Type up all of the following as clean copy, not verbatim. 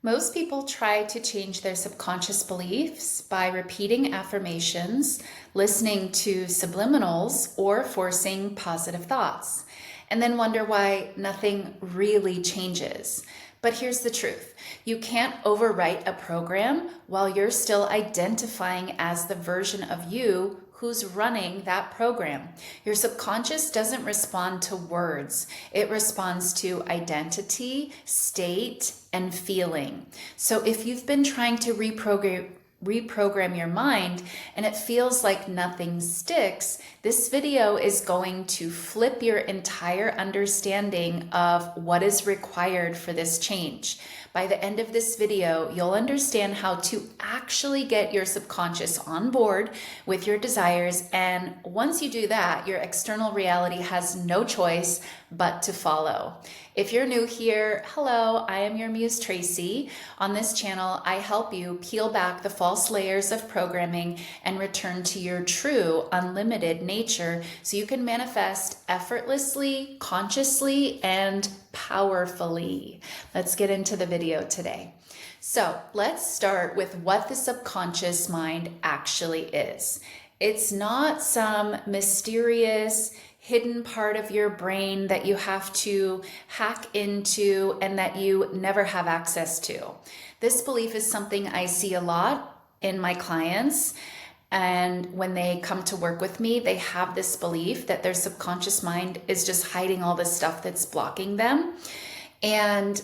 Most people try to change their subconscious beliefs by repeating affirmations, listening to subliminals, or forcing positive thoughts, and then wonder why nothing really changes. But here's the truth. You can't overwrite a program while you're still identifying as the version of you who's running that program. Your subconscious doesn't respond to words. It responds to identity, state, and feeling. So if you've been trying to reprogram your mind and it feels like nothing sticks, this video is going to flip your entire understanding of what is required for this change. By the end of this video, you'll understand how to actually get your subconscious on board with your desires. And once you do that, your external reality has no choice but to follow. If you're new here, hello, I am your muse Traci. On this channel, I help you peel back the false layers of programming and return to your true, unlimited nature so you can manifest effortlessly, consciously, and powerfully. Let's get into the video today. So let's start with what the subconscious mind actually is. It's not some mysterious hidden part of your brain that you have to hack into and that you never have access to. This belief is something I see a lot in my clients. And when they come to work with me, they have this belief that their subconscious mind is just hiding all the stuff that's blocking them. And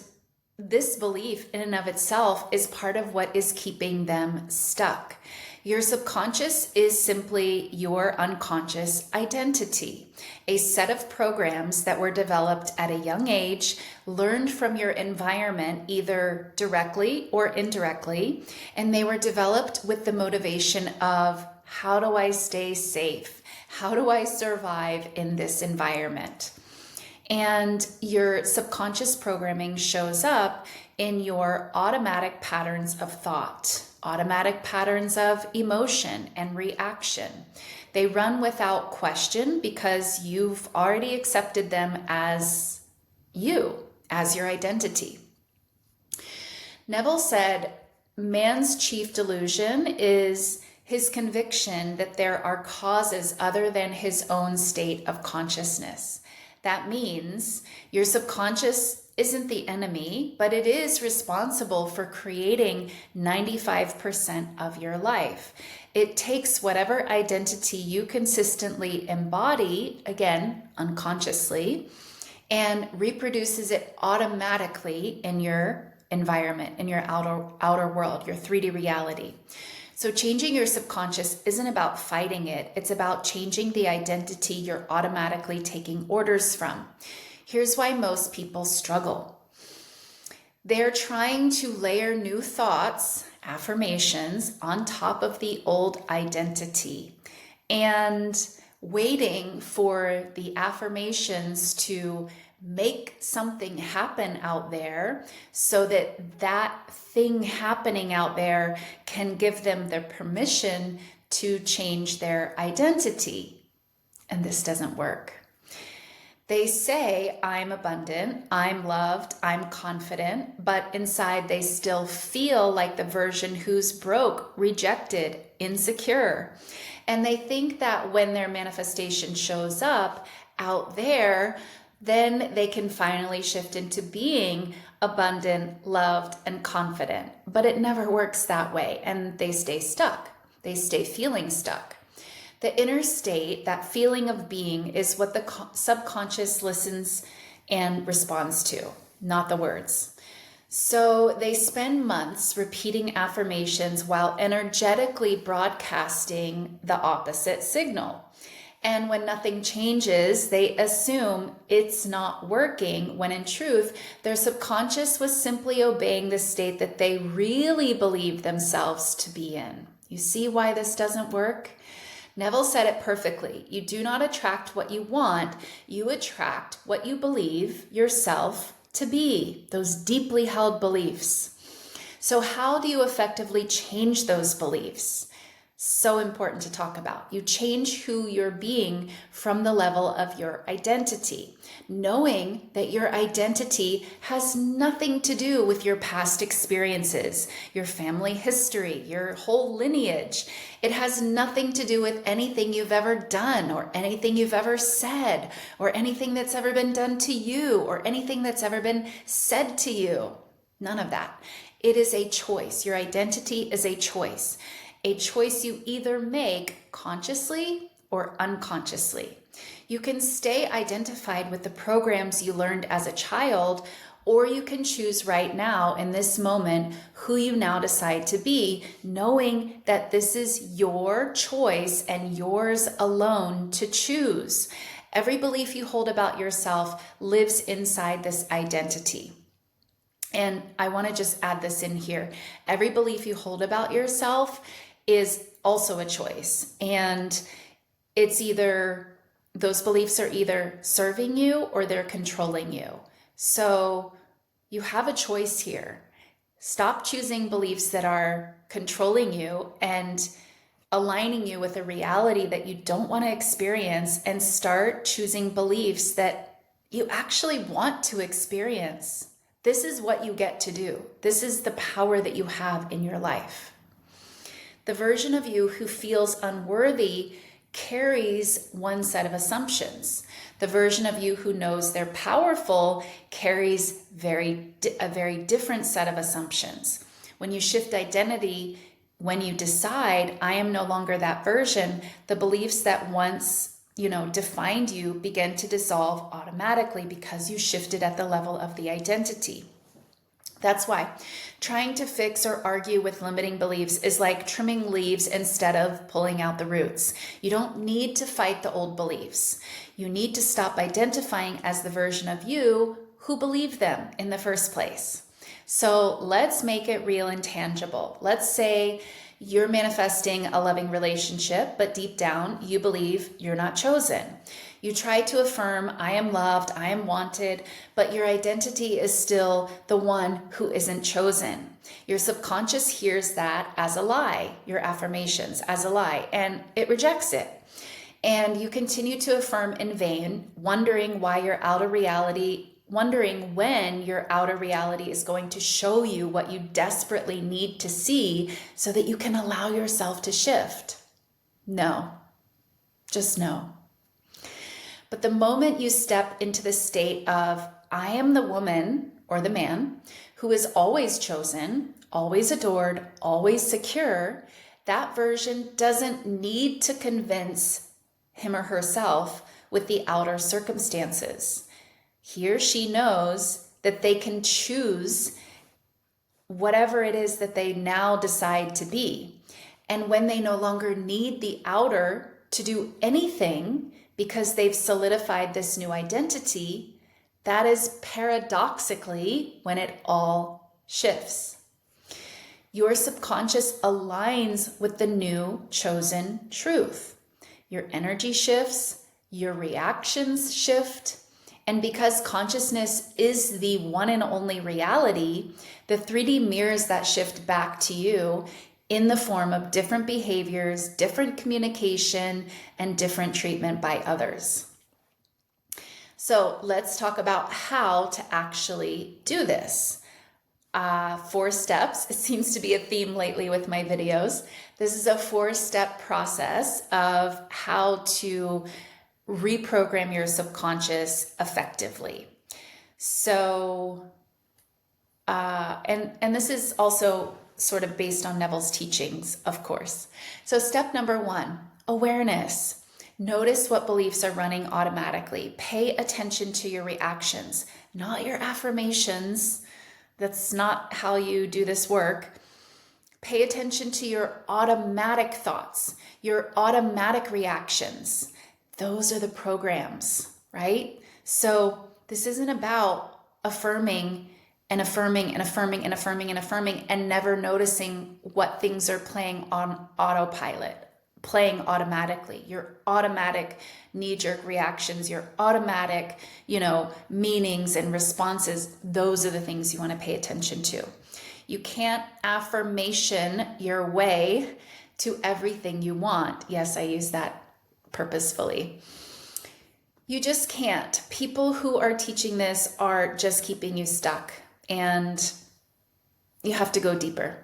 this belief in and of itself is part of what is keeping them stuck. Your subconscious is simply your unconscious identity, a set of programs that were developed at a young age, learned from your environment either directly or indirectly, and they were developed with the motivation of, how do I stay safe? How do I survive in this environment? And your subconscious programming shows up in your automatic patterns of thought, automatic patterns of emotion and reaction. They run without question because you've already accepted them as you, as your identity. Neville said, man's chief delusion is his conviction that there are causes other than his own state of consciousness. That means your subconscious isn't the enemy, but it is responsible for creating 95% of your life. It takes whatever identity you consistently embody, again, unconsciously, and reproduces it automatically in your environment, in your outer world, your 3D reality. So changing your subconscious isn't about fighting it. It's about changing the identity you're automatically taking orders from. Here's why most people struggle. They're trying to layer new thoughts, affirmations, on top of the old identity and waiting for the affirmations to make something happen out there so that that thing happening out there can give them the permission to change their identity. And this doesn't work. They say, I'm abundant, I'm loved, I'm confident, but inside they still feel like the version who's broke, rejected, insecure. And they think that when their manifestation shows up out there, then they can finally shift into being abundant, loved, and confident. But it never works that way, and they stay stuck. They stay feeling stuck. The inner state, that feeling of being, is what the subconscious listens and responds to, not the words. So they spend months repeating affirmations while energetically broadcasting the opposite signal. And when nothing changes, they assume it's not working, when in truth, their subconscious was simply obeying the state that they really believe themselves to be in. You see why this doesn't work? Neville said it perfectly. You do not attract what you want, you attract what you believe yourself to be, those deeply held beliefs. So how do you effectively change those beliefs? So important to talk about. You change who you're being from the level of your identity, knowing that your identity has nothing to do with your past experiences, your family history, your whole lineage. It has nothing to do with anything you've ever done or anything you've ever said or anything that's ever been done to you or anything that's ever been said to you. None of that. It is a choice. Your identity is a choice you either make consciously or unconsciously. You can stay identified with the programs you learned as a child, or you can choose right now in this moment who you now decide to be, knowing that this is your choice and yours alone to choose. Every belief you hold about yourself lives inside this identity. And I want to just add this in here. Every belief you hold about yourself is also a choice. And it's either, those beliefs are either serving you or they're controlling you. So you have a choice here. Stop choosing beliefs that are controlling you and aligning you with a reality that you don't want to experience, and start choosing beliefs that you actually want to experience. This is what you get to do. This is the power that you have in your life. The version of you who feels unworthy carries one set of assumptions. The version of you who knows they're powerful carries a very different set of assumptions. When you shift identity, when you decide, I am no longer that version, the beliefs that once defined you begin to dissolve automatically because you shifted at the level of the identity. That's why trying to fix or argue with limiting beliefs is like trimming leaves instead of pulling out the roots. You don't need to fight the old beliefs. You need to stop identifying as the version of you who believed them in the first place. So let's make it real and tangible. Let's say you're manifesting a loving relationship, but deep down you believe you're not chosen. You try to affirm, I am loved, I am wanted, but your identity is still the one who isn't chosen. Your subconscious hears that as a lie, your affirmations as a lie, and it rejects it. And you continue to affirm in vain, wondering when your outer reality is going to show you what you desperately need to see so that you can allow yourself to shift. No, just no. But the moment you step into the state of, I am the woman or the man who is always chosen, always adored, always secure, that version doesn't need to convince him or herself with the outer circumstances. He or she knows that they can choose whatever it is that they now decide to be. And when they no longer need the outer to do anything because they've solidified this new identity, that is paradoxically when it all shifts. Your subconscious aligns with the new chosen truth. Your energy shifts, your reactions shift, and because consciousness is the one and only reality, the 3D mirrors that shift back to you in the form of different behaviors, different communication, and different treatment by others. So let's talk about how to actually do this. 4 steps. It seems to be a theme lately with my videos. This is a 4-step process of how to reprogram your subconscious effectively. So, and this is also sort of based on Neville's teachings, of course. So step number 1, awareness. Notice what beliefs are running automatically. Pay attention to your reactions, not your affirmations. That's not how you do this work. Pay attention to your automatic thoughts, your automatic reactions. Those are the programs, right? So this isn't about affirming and affirming and affirming and affirming and affirming and never noticing what things are playing on autopilot, playing automatically. Your automatic knee-jerk reactions, your automatic, meanings and responses, those are the things you want to pay attention to. You can't affirmation your way to everything you want. Yes, I use that purposefully. You just can't. People who are teaching this are just keeping you stuck, and you have to go deeper.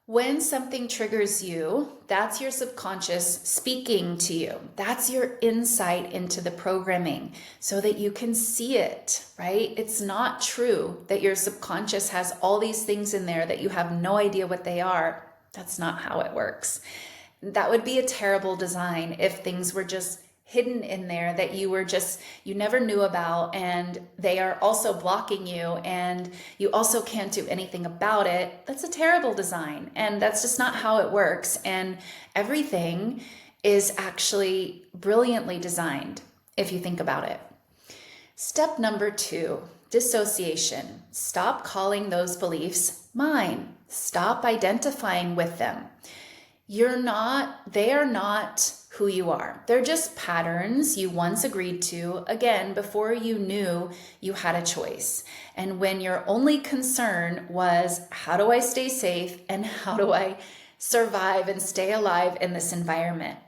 When something triggers you, that's your subconscious speaking to you. That's your insight into the programming so that you can see it, right? It's not true that your subconscious has all these things in there that you have no idea what they are. That's not how it works. That would be a terrible design if things were just hidden in there that you never knew about, and they are also blocking you and you also can't do anything about it. That's a terrible design, and that's just not how it works. And everything is actually brilliantly designed if you think about it. Step number 2, dissociation. Stop calling those beliefs mine. Stop identifying with them. They are not who you are. They're just patterns you once agreed to, again, before you knew you had a choice. And when your only concern was, how do I stay safe and how do I survive and stay alive in this environment?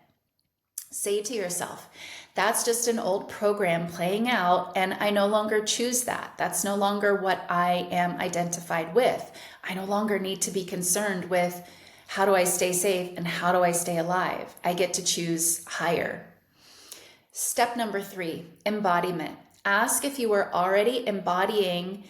Say to yourself, that's just an old program playing out, and I no longer choose that. That's no longer what I am identified with. I no longer need to be concerned with how do I stay safe and how do I stay alive? I get to choose higher. Step number 3, embodiment. Ask if you were already embodied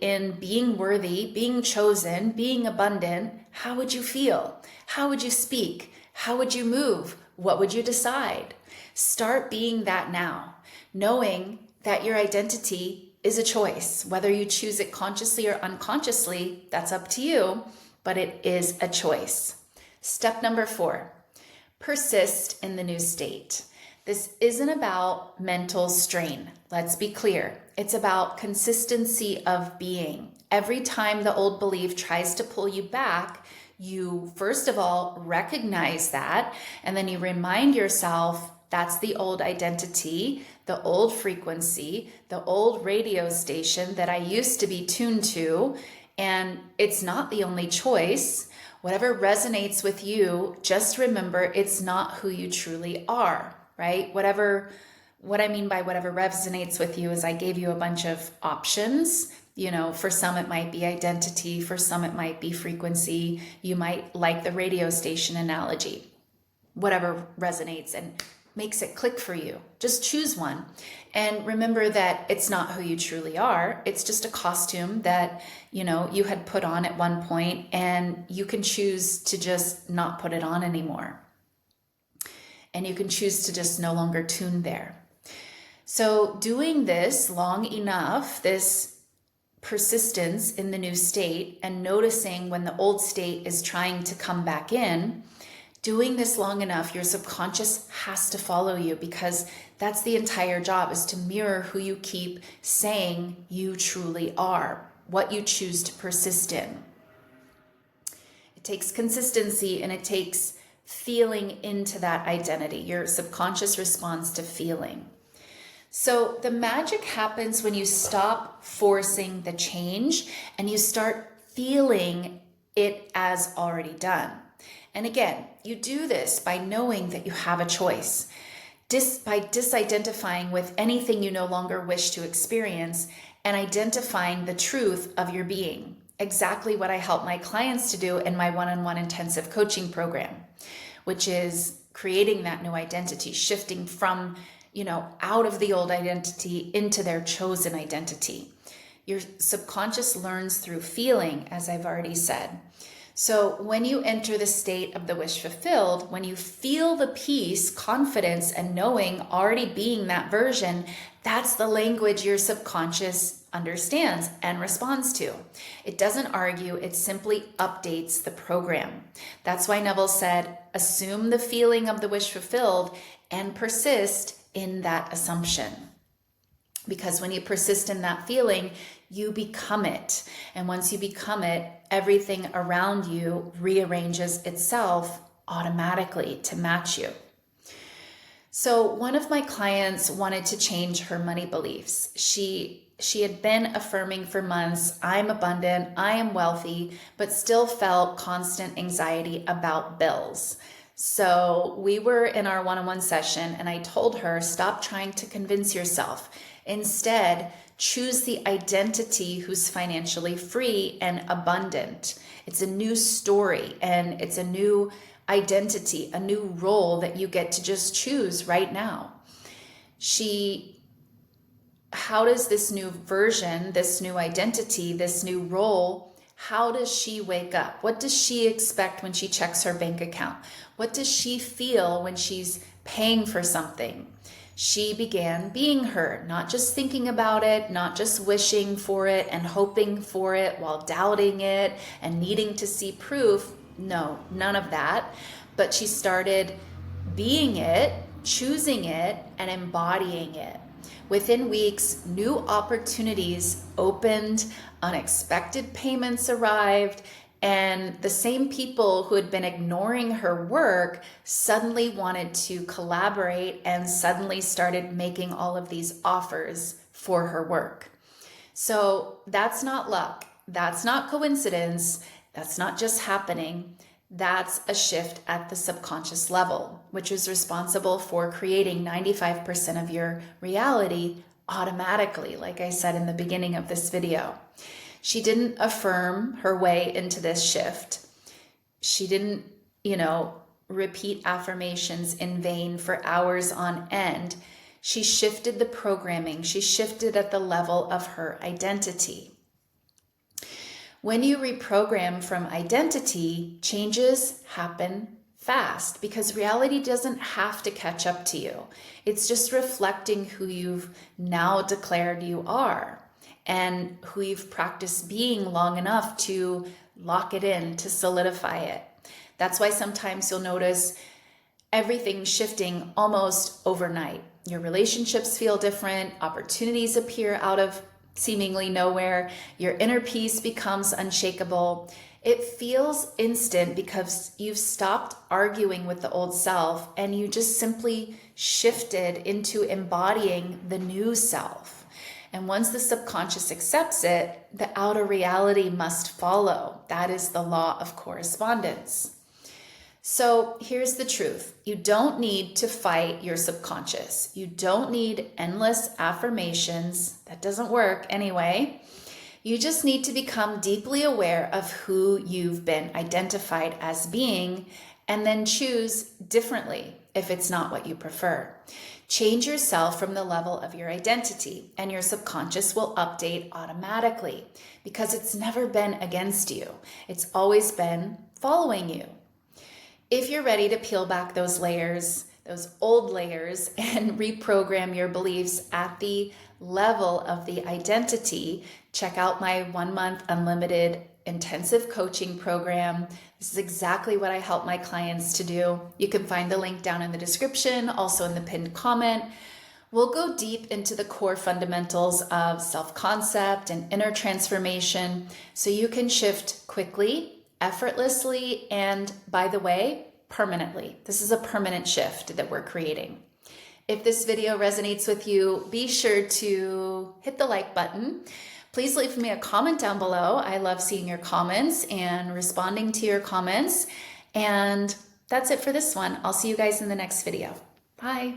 in being worthy, being chosen, being abundant, how would you feel? How would you speak? How would you move? What would you decide? Start being that now, knowing that your identity is a choice. Whether you choose it consciously or unconsciously, that's up to you, but it is a choice. Step number 4, persist in the new state. This isn't about mental strain. Let's be clear. It's about consistency of being. Every time the old belief tries to pull you back, you first of all recognize that, and then you remind yourself that's the old identity, the old frequency, the old radio station that I used to be tuned to, and it's not the only choice. Whatever resonates with you, just remember it's not who you truly are, right? What I mean by whatever resonates with you is I gave you a bunch of options. For some it might be identity, for some it might be frequency. You might like the radio station analogy. Whatever resonates and makes it click for you. Just choose one. And remember that it's not who you truly are. It's just a costume that, you had put on at one point, and you can choose to just not put it on anymore. And you can choose to just no longer tune there. So doing this long enough, this persistence in the new state, and noticing when the old state is trying to come back in, doing this long enough, your subconscious has to follow you, because that's the entire job, is to mirror who you keep saying you truly are, what you choose to persist in. It takes consistency, and it takes feeling into that identity. Your subconscious responds to feeling. So the magic happens when you stop forcing the change and you start feeling it as already done. And again, you do this by knowing that you have a choice, by disidentifying with anything you no longer wish to experience and identifying the truth of your being. Exactly what I help my clients to do in my one-on-one intensive coaching program, which is creating that new identity, shifting from, out of the old identity into their chosen identity. Your subconscious learns through feeling, as I've already said. So when you enter the state of the wish fulfilled, when you feel the peace, confidence, and knowing, already being that version, that's the language your subconscious understands and responds to. It doesn't argue, it simply updates the program. That's why Neville said, assume the feeling of the wish fulfilled and persist in that assumption. Because when you persist in that feeling, you become it. And once you become it, everything around you rearranges itself automatically to match you. So one of my clients wanted to change her money beliefs. She she had been affirming for months, I'm abundant, I am wealthy, but still felt constant anxiety about bills. So we were in our one-on-one session and I told her, stop trying to convince yourself. Instead, choose the identity who's financially free and abundant. It's a new story and it's a new identity, a new role that you get to just choose right now. How does this new version, this new identity, this new role, how does she wake up? What does she expect when she checks her bank account? What does she feel when she's paying for something? She began being her, not just thinking about it, not just wishing for it and hoping for it while doubting it and needing to see proof. No, none of that. But she started being it, choosing it, and embodying it. Within weeks, new opportunities opened, unexpected payments arrived, and the same people who had been ignoring her work suddenly wanted to collaborate and suddenly started making all of these offers for her work. So that's not luck. That's not coincidence. That's not just happening. That's a shift at the subconscious level, which is responsible for creating 95% of your reality automatically, like I said in the beginning of this video. She didn't affirm her way into this shift. She didn't, repeat affirmations in vain for hours on end. She shifted the programming. She shifted at the level of her identity. When you reprogram from identity, changes happen fast because reality doesn't have to catch up to you. It's just reflecting who you've now declared you are and who you've practiced being long enough to lock it in, to solidify it. That's why sometimes you'll notice everything shifting almost overnight. Your relationships feel different, opportunities appear out of seemingly nowhere, your inner peace becomes unshakable. It feels instant because you've stopped arguing with the old self and you just simply shifted into embodying the new self. And once the subconscious accepts it, the outer reality must follow. That is the law of correspondence. So here's the truth. You don't need to fight your subconscious. You don't need endless affirmations. That doesn't work anyway. You just need to become deeply aware of who you've been identified as being and then choose differently if it's not what you prefer. Change yourself from the level of your identity and your subconscious will update automatically because it's never been against you. It's always been following you. If you're ready to peel back those layers, those old layers, and reprogram your beliefs at the level of the identity, check out my 1-month unlimited intensive coaching program. This is exactly what I help my clients to do. You can find the link down in the description, also in the pinned comment. We'll go deep into the core fundamentals of self-concept and inner transformation so you can shift quickly, effortlessly, and by the way, permanently. This is a permanent shift that we're creating. If this video resonates with you, be sure to hit the like button. Please leave me a comment down below. I love seeing your comments and responding to your comments. And that's it for this one. I'll see you guys in the next video. Bye.